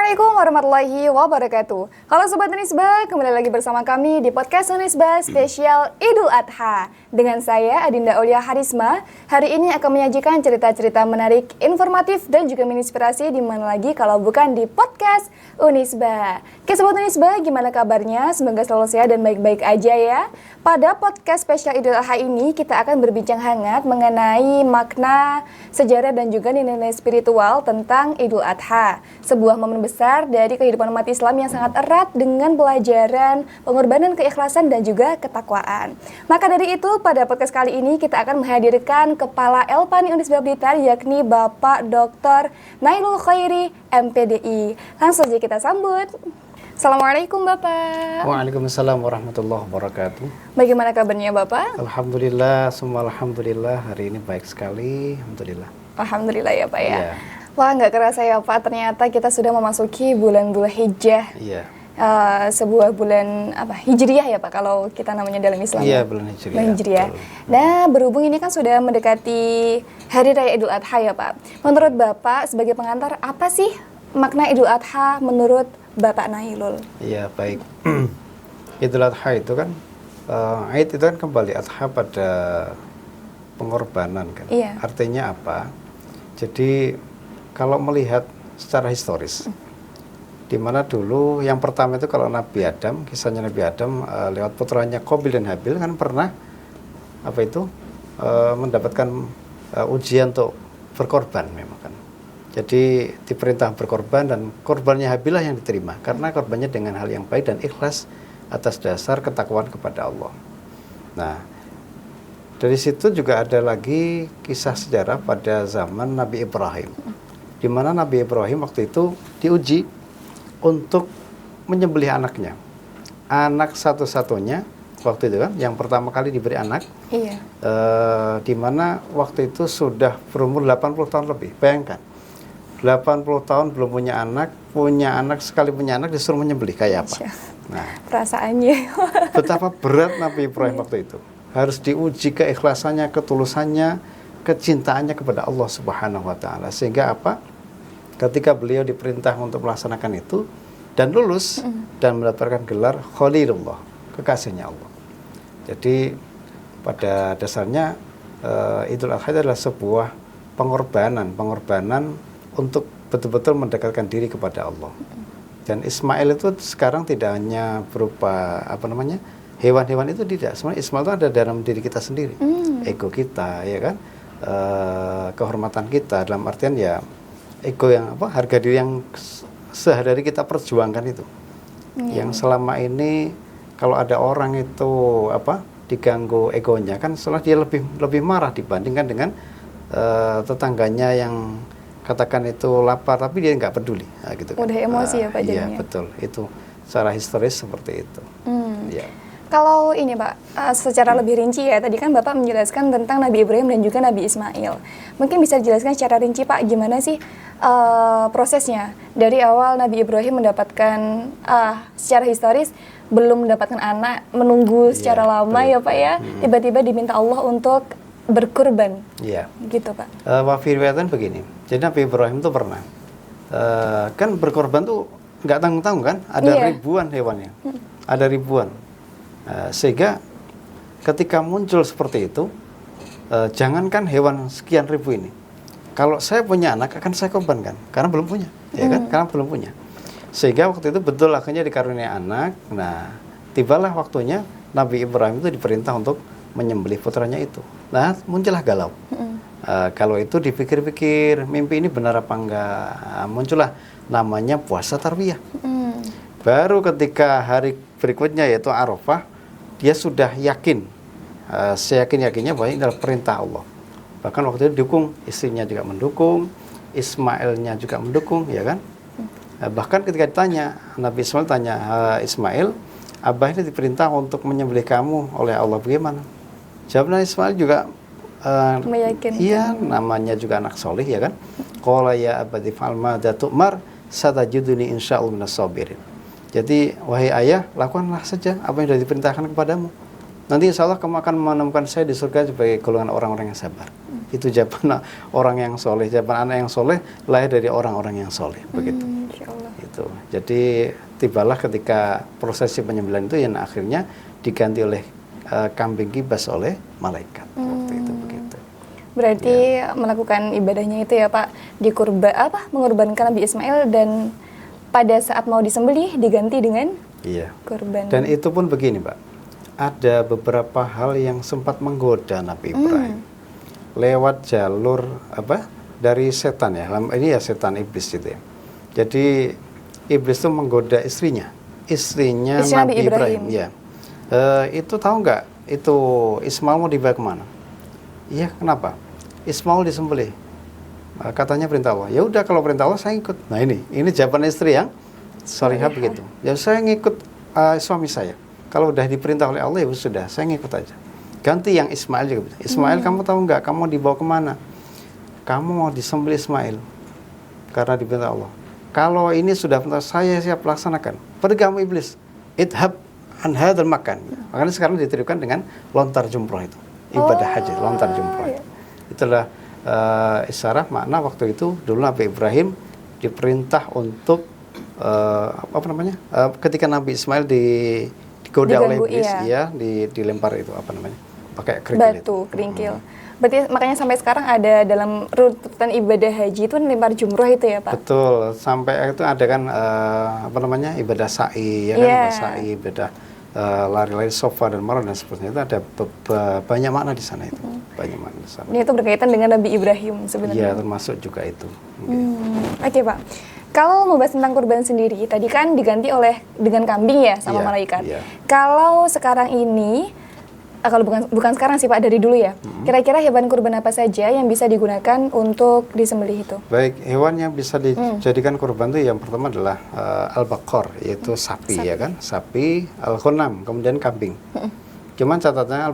Assalamualaikum warahmatullahi wabarakatuh. Halo Sobat Unisba, kembali lagi bersama kami di podcast Unisba spesial Idul Adha. Dengan saya Adinda Aulia Harisma, hari ini akan menyajikan cerita-cerita menarik, informatif, dan juga menginspirasi di mana lagi kalau bukan di podcast Unisba. Oke Sobat Unisba, gimana kabarnya? Semoga selalu sehat dan baik-baik aja ya. Pada podcast spesial Idul Adha ini, kita akan berbincang hangat mengenai makna, sejarah, dan juga nilai-nilai spiritual tentang Idul Adha. Sebuah momen besar dari kehidupan umat Islam yang sangat erat dengan pelajaran, pengorbanan, keikhlasan, dan juga ketakwaan. Maka dari itu, pada podcast kali ini kita akan menghadirkan Kepala Elpani Unisba Blitar, yakni Bapak Dr. Nailul Khairi, MPDI. Langsung saja kita sambut. Assalamualaikum Bapak. Waalaikumsalam warahmatullahi wabarakatuh. Bagaimana kabarnya Bapak? Alhamdulillah, semua alhamdulillah, hari ini baik sekali, alhamdulillah. Alhamdulillah ya Pak ya. Iya. Wah, nggak kerasa ya Pak, ternyata kita sudah memasuki bulan Dzulhijjah. Iya. Sebuah bulan Hijriyah ya Pak kalau kita namanya dalam Islam. Iya, bulan Hijriyah. Bulan Hijriyah. Betul. Nah, berhubung ini kan sudah mendekati Hari Raya Idul Adha ya Pak. Menurut Bapak sebagai pengantar, apa sih makna Idul Adha menurut Bapak Nailul? Iya, baik. Idul Adha itu kan Aid itu kan kembali Adha pada pengorbanan kan. Iya. Artinya apa? Jadi kalau melihat secara historis, di mana dulu yang pertama itu kalau Nabi Adam, kisahnya Nabi Adam lewat putranya Qabil dan Habil kan pernah mendapatkan ujian untuk berkorban memang kan. Jadi diperintah berkorban dan korbannya Habil lah yang diterima karena korbannya dengan hal yang baik dan ikhlas atas dasar ketakwaan kepada Allah. Nah, dari situ juga ada lagi kisah sejarah pada zaman Nabi Ibrahim, di mana Nabi Ibrahim waktu itu diuji untuk menyembelih anaknya. Anak satu-satunya waktu itu kan, yang pertama kali diberi anak. Iya. Di mana waktu itu sudah berumur 80 tahun lebih. Bayangkan, 80 tahun belum punya anak sekali punya anak disuruh menyembelih, kayak apa? Nah, perasaannya. betapa berat Nabi Ibrahim waktu itu. Harus diuji keikhlasannya, ketulusannya, kecintaannya kepada Allah Subhanahu wa taala. Sehingga apa? Ketika beliau diperintah untuk melaksanakan itu dan lulus dan mendapatkan gelar Khalilullah, kekasihnya Allah. Jadi pada dasarnya Idul Adha adalah sebuah pengorbanan untuk betul-betul mendekatkan diri kepada Allah. Dan Ismail itu sekarang tidak hanya berupa hewan-hewan itu tidak. Sebenarnya Ismail itu ada dalam diri kita sendiri, ego kita, ya kan, kehormatan kita, dalam artian ya ego yang harga diri yang sehari-hari kita perjuangkan itu, yang selama ini kalau ada orang itu diganggu egonya kan, setelah dia lebih marah dibandingkan dengan tetangganya yang katakan itu lapar tapi dia nggak peduli, gitu kan. Udah emosi ya Pak jadinya. Iya betul, itu secara historis seperti itu. Ya. Kalau ini Pak, secara lebih rinci ya, tadi kan Bapak menjelaskan tentang Nabi Ibrahim dan juga Nabi Ismail. Mungkin bisa dijelaskan secara rinci Pak, gimana sih prosesnya dari awal Nabi Ibrahim mendapatkan secara historis belum mendapatkan anak, menunggu secara lama ya Pak ya, tiba-tiba diminta Allah untuk berkurban. Iya. Gitu Pak. Riwayatkan begini. Jadi Nabi Ibrahim itu pernah kan berkorban tuh nggak tanggung-tanggung kan, ada ribuan hewannya, ada ribuan. Sehingga ketika muncul seperti itu, jangankan hewan sekian ribu ini, kalau saya punya anak akan saya korbankan karena belum punya, ya kan? Karena belum punya. Sehingga waktu itu betul akhirnya dikaruniai anak. Nah, tibalah waktunya Nabi Ibrahim itu diperintah untuk menyembelih putranya itu. Nah, muncullah galau. Kalau itu dipikir-pikir, mimpi ini benar apa enggak? Muncullah namanya puasa tarwiyah. Baru ketika hari berikutnya yaitu Arafah, dia sudah yakin, seyakin-yakinnya bahwa ini adalah perintah Allah. Bahkan waktu itu didukung, istrinya juga mendukung, Ismailnya juga mendukung, ya kan? Bahkan ketika ditanya, Nabi Ismail tanya, Ismail, Abah ini diperintah untuk menyembelih kamu oleh Allah, bagaimana? Jawabnya Ismail juga meyakinkan. Iya, namanya juga anak soleh, ya kan? Qala ya abadi fa'al ma tu'mar satajiduni insyaallah minas sabirin. Jadi wahai ayah, lakukanlah saja apa yang sudah diperintahkan kepadamu. Nanti insya Allah kamu akan menemukan saya di surga sebagai golongan orang-orang yang sabar. Itu jawaban orang yang soleh, jawaban anak yang soleh lahir dari orang-orang yang soleh, begitu. Insya Allah. Itu. gitu. Jadi tibalah ketika prosesi penyembelihan itu yang akhirnya diganti oleh kambing kibas oleh malaikat. Waktu itu begitu. Berarti melakukan ibadahnya itu ya Pak, mengorbankan Nabi Ismail, dan pada saat mau disembelih diganti dengan kurban. Dan itu pun begini Pak, ada beberapa hal yang sempat menggoda Nabi Ibrahim lewat jalur dari setan ya. Ini ya setan iblis gitu ya. Jadi iblis itu menggoda istrinya Nabi Ibrahim. Ya. Itu tahu nggak? Itu Ismail mau dibawa kemana? Iya, kenapa? Ismail disembelih. Katanya perintah Allah. Ya udah, kalau perintah Allah saya ikut. Nah ini jawaban istri yang salihah begitu. Ya saya ngikut suami saya. Kalau udah diperintah oleh Allah ya sudah, saya ngikut aja. Ganti yang Ismail juga. Ismail, kamu tahu nggak? Kamu mau dibawa kemana? Kamu mau disembelih Ismail karena diperintah Allah. Kalau ini sudah perintah saya siap laksanakan. Pergi kamu iblis. Idhab an hadzal makan. Makanya sekarang ditirukan dengan lontar jumroh itu. Ibadah haji, lontar jumroh. Itulah isyarat makna waktu itu dulu Nabi Ibrahim diperintah untuk ketika Nabi Ismail digoda oleh iblis, dilempar itu pakai kerikil. Berarti makanya sampai sekarang ada dalam runutan ibadah haji itu lempar jumroh itu ya Pak? Betul, sampai itu ada kan ibadah sa'i, ibadah sa'i, ibadah lari-lari sofa dan marwah dan seterusnya, itu ada banyak makna di sana itu. Banyak makna di sana. Ini itu berkaitan dengan Nabi Ibrahim sebenarnya. Iya, termasuk juga itu. Oke Pak. Kalau mau bahas tentang kurban sendiri, tadi kan diganti dengan kambing ya sama malaikat. Kalau sekarang ini, kalau bukan sekarang sih Pak, dari dulu ya. Kira-kira hewan kurban apa saja yang bisa digunakan untuk disembelih itu? Baik, hewan yang bisa dijadikan kurban itu yang pertama adalah al-baqar, yaitu sapi ya kan, sapi, al-ghanam, kemudian kambing. Cuman catatannya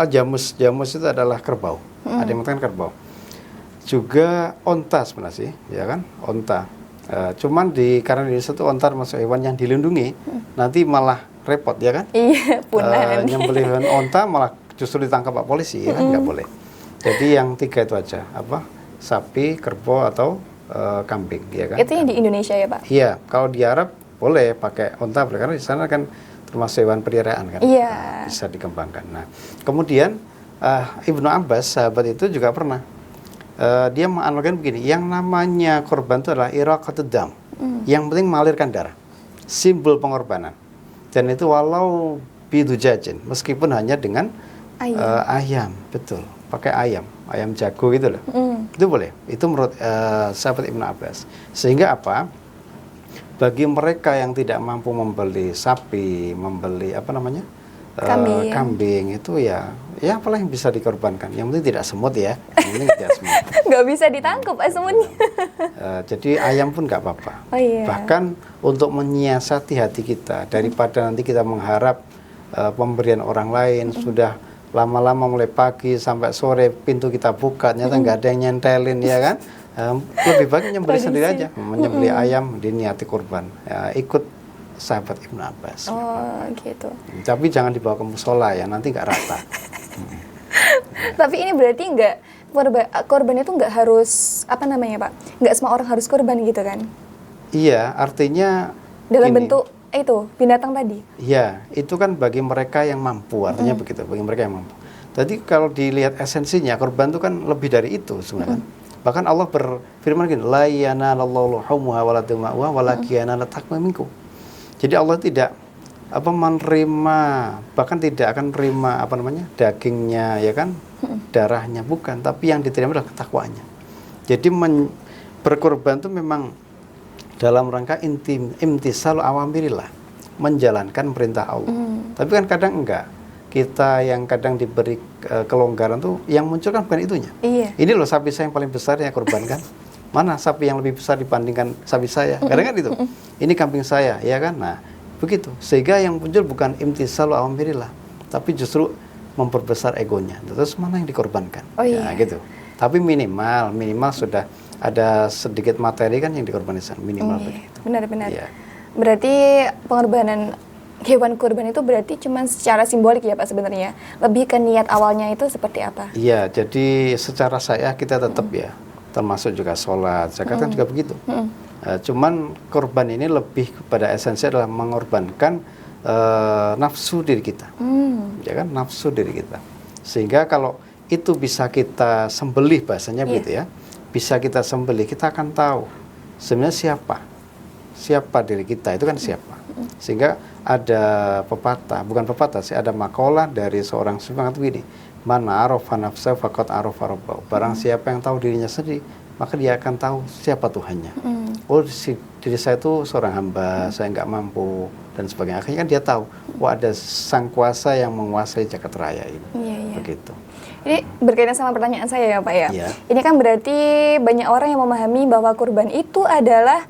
al-jamus, jamus itu adalah kerbau. Ada yang mengatakan kerbau. Juga onta sebenarnya sih, ya kan, onta. Cuman karena di Indonesia itu onta termasuk hewan yang dilindungi, nanti malah repot ya kan? Iya, punah. Nyembelih onta malah justru ditangkap Pak polisi, ya kan? Nggak boleh. Jadi yang 3 itu aja, sapi, kerbau atau kambing, ya kan? Itu yang di Indonesia ya Pak? Iya, kalau di Arab boleh pakai onta, karena di sana kan termasuk hewan peliharaan kan? Iya. Bisa dikembangkan. Nah, kemudian Ibnu Abbas, sahabat itu juga pernah. Dia menganalogkan begini, yang namanya korban itu adalah iraqatud dam. Yang penting mengalirkan darah. Simbol pengorbanan. Dan itu walau bidujajin, meskipun hanya dengan ayam, betul, pakai ayam jago gitu loh. Itu boleh. Itu menurut sahabat Ibnu Abbas. Sehingga apa? Bagi mereka yang tidak mampu membeli sapi, membeli kambing itu ya apalah yang bisa dikorbankan. Yang penting tidak semut ya. Yang penting tidak semut. Nggak bisa ditangkap semutnya. Jadi ayam pun nggak apa-apa. Bahkan untuk menyiasati hati kita daripada nanti kita mengharap pemberian orang lain, sudah lama-lama mulai pagi sampai sore pintu kita buka, ternyata nggak ada yang nyentelin ya kan. Lebih baik menyembelih sendiri aja, menyembelih ayam diniati kurban. Ikut sahabat Ibnu Abbas. Oh gitu. Tapi jangan dibawa ke musola ya, nanti nggak rata. Tapi ini berarti korban itu nggak harus Pak? Nggak semua orang harus korban gitu kan? Iya, artinya dalam bentuk itu binatang tadi. Iya, itu kan bagi mereka yang mampu, artinya begitu, bagi mereka yang mampu. Jadi kalau dilihat esensinya, korban itu kan lebih dari itu sebenarnya. Bahkan Allah berfirman gini, la yanalallahu luhumuha wala dima'uha walakin yanalut taqwa minkum. Jadi Allah tidak menerima, bahkan tidak akan menerima dagingnya ya kan, darahnya bukan, tapi yang diterima adalah ketakwaannya. Jadi berkorban itu memang dalam rangka imtisal awamirillah, menjalankan perintah Allah. Tapi kan kadang enggak. Kita yang kadang diberi kelonggaran tuh yang muncul kan bukan itunya. Iya. Ini loh sapi saya yang paling besar yang korbankan. Mana sapi yang lebih besar dibandingkan sapi saya? Kadang kan itu. Ini kambing saya, ya kan? Nah, begitu. Sehingga yang muncul bukan imtisalu awamirillah, tapi justru memperbesar egonya. Terus mana yang dikorbankan? Oh iya. Nah, gitu. Tapi minimal sudah ada sedikit materi kan yang dikorbankan minimal begitu. Benar-benar. Ya. Berarti pengorbanan hewan kurban itu berarti cuma secara simbolik ya Pak sebenarnya. Lebih ke niat awalnya itu seperti apa? Iya, jadi secara kita tetap ya, termasuk juga sholat, zakat kan juga begitu. Cuman korban ini lebih kepada esensi adalah mengorbankan nafsu diri kita, ya kan, nafsu diri kita. Sehingga kalau itu bisa kita sembelih, bahasanya begitu ya, bisa kita sembelih, kita akan tahu sebenarnya siapa diri kita itu kan siapa. Sehingga ada bukan pepatah sih, ada makalah dari seorang sufi mengatakan begini, man arafa nafsa faqad arafa rabbahu. Barang siapa yang tahu dirinya sendiri, maka dia akan tahu siapa Tuhannya. Oh, diri saya itu seorang hamba, saya nggak mampu dan sebagainya. Akhirnya kan dia tahu, wah ada sang kuasa yang menguasai jagat raya ini. Begitu. Ini berkaitan sama pertanyaan saya ya Pak ya. Ini kan berarti banyak orang yang memahami bahwa kurban itu adalah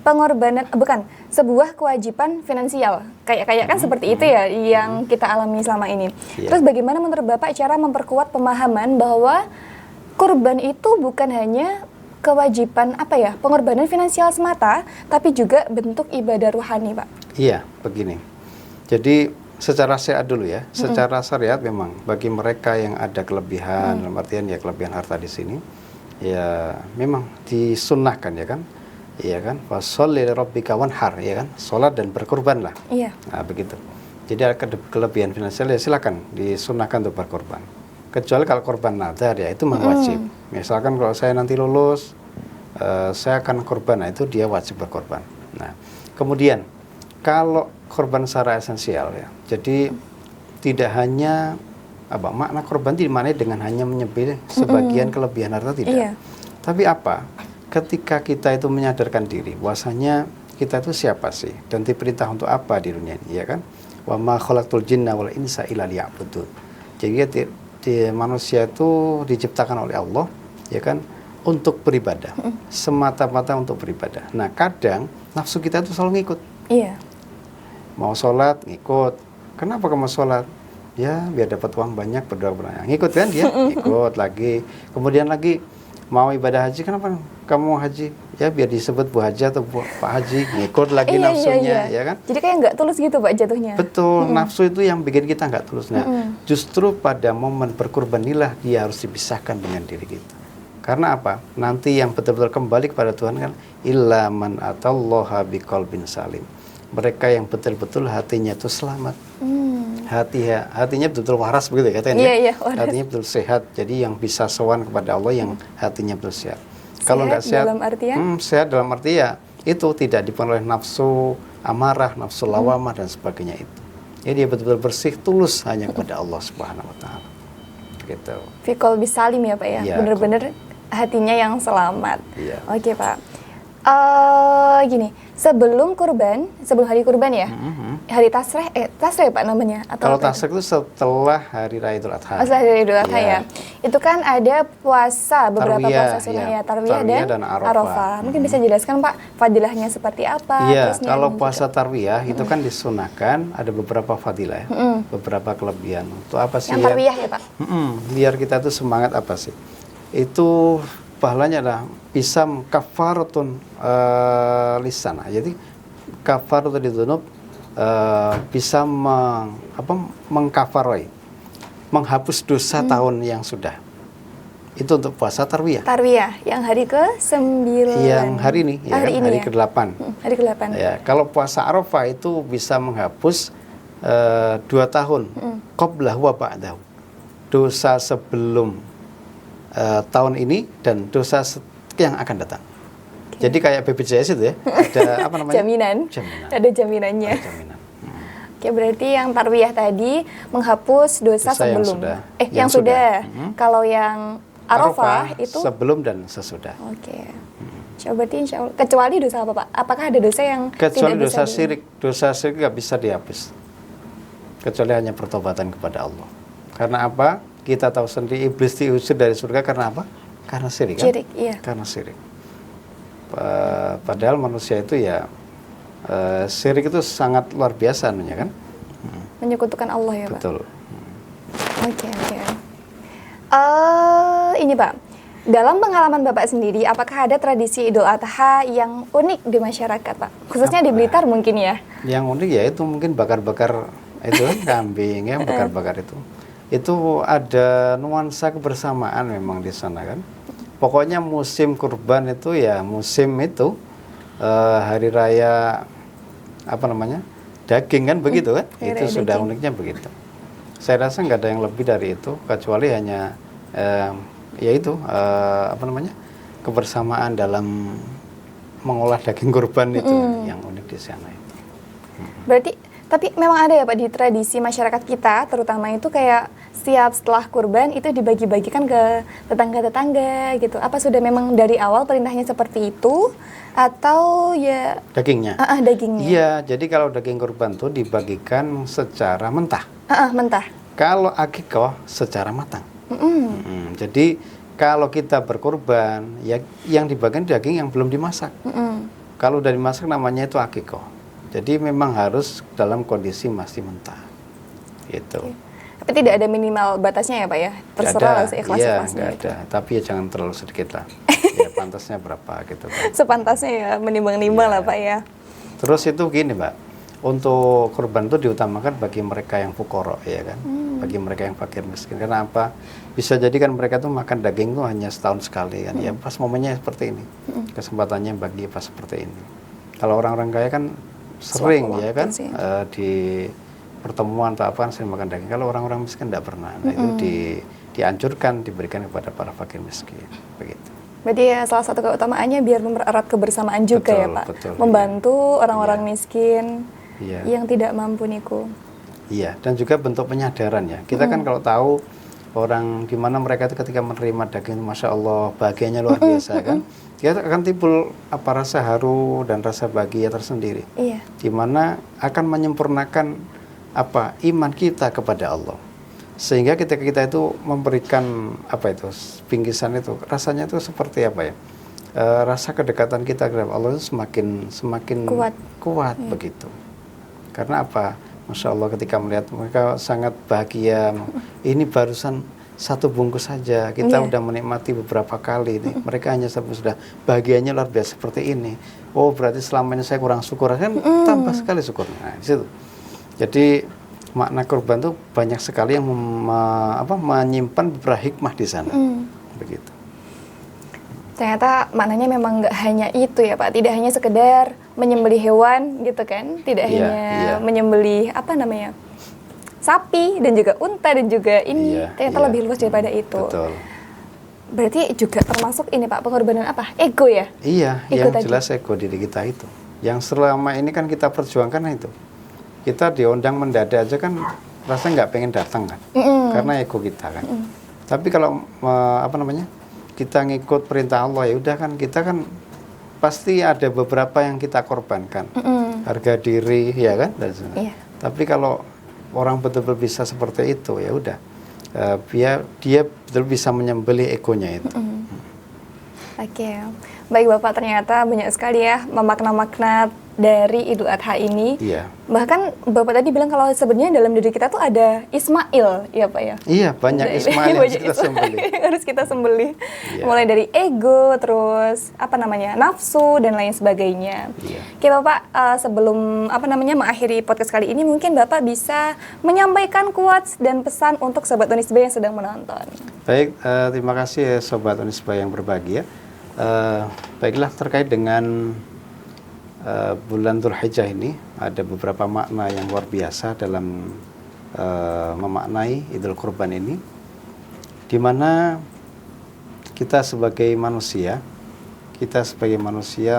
pengorbanan, bukan sebuah kewajiban finansial. Kayak kan seperti itu ya yang kita alami selama ini. Terus bagaimana menurut Bapak cara memperkuat pemahaman bahwa kurban itu bukan hanya kewajiban pengorbanan finansial semata, tapi juga bentuk ibadah ruhani, Pak? Iya, begini. Jadi secara syariat dulu ya, secara syariat memang bagi mereka yang ada kelebihan, dalam artian ya kelebihan harta di sini, ya memang disunnahkan ya kan, iya kan, fasholli lirabbika wanhar, ya kan, sholat dan berkorbanlah. Iya. Nah begitu. Jadi ada kelebihan finansial ya silakan disunnahkan untuk berkorban. Kecuali kalau korban nadar ya itu memang wajib. Misalkan kalau saya nanti lulus, saya akan korban, nah itu dia wajib berkorban. Nah kemudian kalau korban secara esensial ya, jadi tidak hanya makna korban dimaknai dengan hanya menyembelih sebagian kelebihan harta, tidak. Tapi ketika kita itu menyadarkan diri bahwasanya kita itu siapa sih dan diperintah untuk apa di dunia ini, ya kan? Wa ma khalaqtul jinna wal insa illa liya'budun. Jadi manusia itu diciptakan oleh Allah, ya kan, untuk beribadah, semata-mata untuk beribadah. Nah kadang nafsu kita itu selalu ngikut. Iya. Mau sholat ngikut. Kenapa kamu sholat? Ya biar dapat uang banyak, berdoa banyak. Ngikut kan dia, ikut lagi. Kemudian lagi mau ibadah haji, kenapa kamu haji? Ya biar disebut Bu Haji atau Pak Haji, ngikut lagi nafsunya, ya kan? Jadi kayak nggak tulus gitu Pak jatuhnya. Betul, nafsu itu yang bikin kita nggak tulus. Nah, justru pada momen berkurban inilah dia harus dipisahkan dengan diri kita. Karena apa? Nanti yang betul-betul kembali kepada Tuhan kan, illa man atallaha biqalbin salim. Mereka yang betul-betul hatinya itu selamat. Hatinya betul-betul waras begitu ya katanya. Iya, waras. Hatinya betul sehat. Jadi yang bisa sowan kepada Allah yang hatinya betul sehat. Kalau nggak sehat, dalam artian? Sehat dalam arti ya itu tidak dipengaruhi nafsu amarah, nafsu lawamah dan sebagainya itu. Jadi dia betul-betul bersih, tulus hanya kepada Allah Subhanahu Wa Taala. Gitu. Fi qalbi salim ya Pak ya. Benar-benar hatinya yang selamat. Iya. Oke Pak. Gini, sebelum hari kurban ya, hari tasreh Pak namanya? Atau kalau tasreh itu setelah hari Raya Idul Adha. Setelah hari Idul Adha ya. Itu kan ada puasa, beberapa puasa sunnah ya, tarwiyah dan arafah. Mungkin bisa jelaskan Pak, fadilahnya seperti apa? Iya, kalau puasa tarwiyah itu kan disunahkan, ada beberapa fadilah, beberapa kelebihan. Itu apa sih? Yang tarwiyah ya Pak? Biar kita tuh semangat apa sih? Itu pahalanya adalah bisa kafaratun lisan. Jadi kafaratun dzunub bisa mengkafaroi, menghapus dosa tahun yang sudah. Itu untuk puasa tarwiyah. Tarwiyah yang hari ke-9. Yang hari ini ya, hari ke-8. Hari ke-8. Ya, kalau puasa Arafah itu bisa menghapus 2 tahun qablahu wa ba'dahu. Dosa sebelum tahun ini dan dosa yang akan datang. Jadi kayak BPJS itu ya, ada apa namanya? Jaminan. Ada jaminannya. Ada jaminan. Oke, berarti yang tarwiyah tadi menghapus dosa sebelum. Yang sudah. Kalau yang Arafah itu sebelum dan sesudah. Oke. Coba berarti insya Allah. Kecuali dosa apa Pak? Apakah ada dosa yang kecuali tidak dosa bisa syirik? Dosa syirik nggak bisa dihapus. Kecuali hanya pertobatan kepada Allah. Karena apa? Kita tahu sendiri iblis diusir dari surga karena apa? Karena syirik kan? Syirik, iya. Karena syirik. Padahal manusia itu ya syirik itu sangat luar biasa namanya kan? Menyekutukan Allah ya Pak? Betul. Oke. Ini Pak, dalam pengalaman Bapak sendiri, apakah ada tradisi Idul Adha yang unik di masyarakat Pak? Khususnya di Blitar mungkin ya? Yang unik ya itu mungkin bakar-bakar itu kambing ya, bakar-bakar itu. Itu ada nuansa kebersamaan memang di sana kan. Pokoknya musim kurban itu ya musim itu hari raya apa namanya daging kan begitu kan, hari itu raya sudah daging. uniknya begitu. Saya rasa nggak ada yang lebih dari itu kecuali hanya yaitu apa namanya kebersamaan dalam mengolah daging kurban itu yang unik di sana itu. Berarti, tapi memang ada ya Pak di tradisi masyarakat kita, terutama itu kayak setiap setelah kurban itu dibagi-bagikan ke tetangga-tetangga gitu. Apa sudah memang dari awal perintahnya seperti itu, atau ya Dagingnya. dagingnya? Iya, jadi kalau daging kurban tuh dibagikan secara mentah. Mentah. Kalau akikoh secara matang. Jadi kalau kita berkurban, ya yang dibagikan daging yang belum dimasak. Kalau udah dimasak namanya itu akikoh. Jadi memang harus dalam kondisi masih mentah. Gitu. Tapi tidak ada minimal batasnya ya Pak ya? Terserah lah seikhlas-ikhlasnya nggak itu. ada. Tapi ya jangan terlalu sedikit lah. Ya pantasnya berapa gitu kan. Sepantasnya ya, menimbang-nimbang lah Pak ya. Terus itu gini Mbak, untuk kurban itu diutamakan bagi mereka yang fukoro ya kan, bagi mereka yang fakir miskin. Karena apa? Bisa jadi kan mereka tuh makan daging tuh hanya setahun sekali kan, ya pas momennya seperti ini, kesempatannya bagi pas seperti ini. Kalau orang-orang kaya kan sering Suatu ya waktu kan sih. di pertemuan atau apa sering makan daging. Kalau orang-orang miskin tidak pernah, nah itu dianjurkan diberikan kepada para fakir miskin, begitu. Berarti ya salah satu keutamaannya biar mempererat kebersamaan juga Betul, ya Pak. betul, Membantu orang-orang Iya. miskin Iya. yang tidak mampu niku. Iya, dan juga bentuk penyadaran ya. Kita kan kalau tahu orang di mana mereka itu ketika menerima daging, masya Allah bahagianya luar biasa kan. Dia akan timbul apa rasa haru dan rasa bahagia tersendiri. Iya. Di mana akan menyempurnakan apa iman kita kepada Allah. Sehingga ketika kita itu memberikan apa itu bingkisan itu rasanya itu seperti apa ya? Rasa kedekatan kita kepada Allah itu semakin kuat begitu. Karena apa? Masya Allah ketika melihat mereka sangat bahagia. Ini barusan satu bungkus saja, kita udah menikmati beberapa kali nih. Mereka hanya sudah bahagianya luar biasa seperti ini. Oh berarti selama ini saya kurang syukur, kan tambah sekali syukurnya. Nah, di situ. Jadi makna kurban itu banyak sekali yang menyimpan beberapa hikmah di sana. Begitu. Ternyata maknanya memang nggak hanya itu ya Pak, tidak hanya sekedar menyembelih hewan gitu kan, tidak hanya menyembelih apa namanya sapi dan juga unta dan juga ini, ternyata lebih luas daripada itu. Betul. Berarti juga termasuk ini Pak, pengorbanan apa? Ego ya? Iya, Ego yang tadi. jelas ego diri kita itu. Yang selama ini kan kita perjuangkan itu. Kita diundang mendadak aja kan rasanya nggak pengen datang kan, karena ego kita kan. Tapi kalau kita ngikut perintah Allah ya udah kan kita kan pasti ada beberapa yang kita korbankan, harga diri ya kan. Iya. Tapi kalau orang betul-betul bisa seperti itu ya udah, dia betul bisa menyembelih egonya itu. Oke, baik Bapak, ternyata banyak sekali ya makna-makna dari Idul Adha ini. Iya. Bahkan Bapak tadi bilang kalau sebenarnya dalam diri kita tuh ada Ismail, ya Pak ya? Iya, banyak Ismail yang harus kita sembelih. Harus kita sembelih. Iya. Mulai dari ego, terus nafsu dan lain sebagainya. Iya. Oke Bapak, sebelum mengakhiri podcast kali ini, mungkin Bapak bisa menyampaikan quotes dan pesan untuk Sobat Unisba yang sedang menonton. Baik, terima kasih Sobat Unisba yang berbahagia. Baiklah, terkait dengan bulan Dzulhijjah ini ada beberapa makna yang luar biasa dalam memaknai Idul Kurban ini, di mana kita sebagai manusia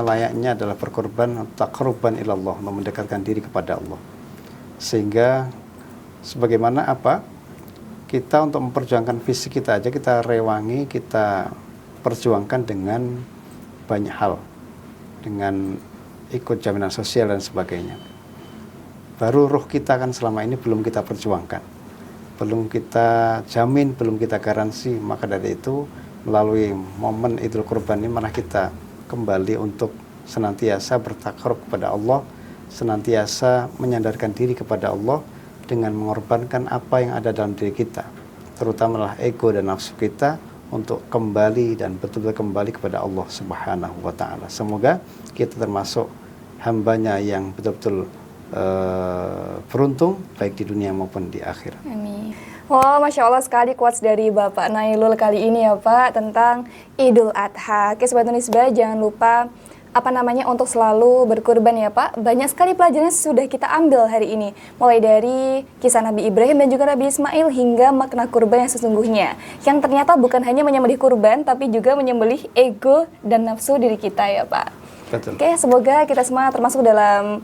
layaknya adalah berkorban taqarruban ilallah, mendekatkan diri kepada Allah. Sehingga sebagaimana kita untuk memperjuangkan fisik kita aja kita rewangi, kita perjuangkan dengan banyak hal, dengan ikut jaminan sosial dan sebagainya. Baru ruh kita kan selama ini belum kita perjuangkan, belum kita jamin, belum kita garansi. Maka dari itu melalui momen Idul Kurban ini malah kita kembali untuk senantiasa bertakarub kepada Allah, senantiasa menyandarkan diri kepada Allah dengan mengorbankan apa yang ada dalam diri kita, terutama ego dan nafsu kita, untuk kembali dan betul-betul kembali kepada Allah Subhanahu wa Ta'ala. Semoga kita termasuk hambanya yang betul-betul beruntung baik di dunia maupun di akhirat. Amin. Wah, Masya Allah sekali quotes dari Bapak Nailul kali ini ya Pak, tentang Idul Adha. Oke Sobat Unisba, jangan lupa untuk selalu berkurban ya Pak. Banyak sekali pelajaran yang sudah kita ambil hari ini. Mulai dari kisah Nabi Ibrahim dan juga Nabi Ismail hingga makna kurban yang sesungguhnya. Yang ternyata bukan hanya menyembelih kurban, tapi juga menyembelih ego dan nafsu diri kita ya Pak. Betul. Oke, semoga kita semua termasuk dalam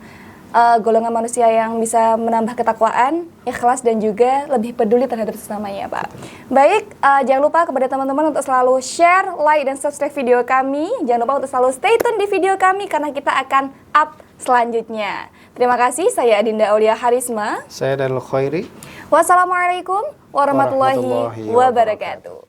golongan manusia yang bisa menambah ketakwaan, ikhlas dan juga lebih peduli terhadap sesamanya, Pak. Baik, jangan lupa kepada teman-teman untuk selalu share, like, dan subscribe video kami. Jangan lupa untuk selalu stay tune di video kami karena kita akan up selanjutnya. Terima kasih, saya Adinda Aulia Harisma. Saya Darul Khairi. Wassalamualaikum warahmatullahi wabarakatuh.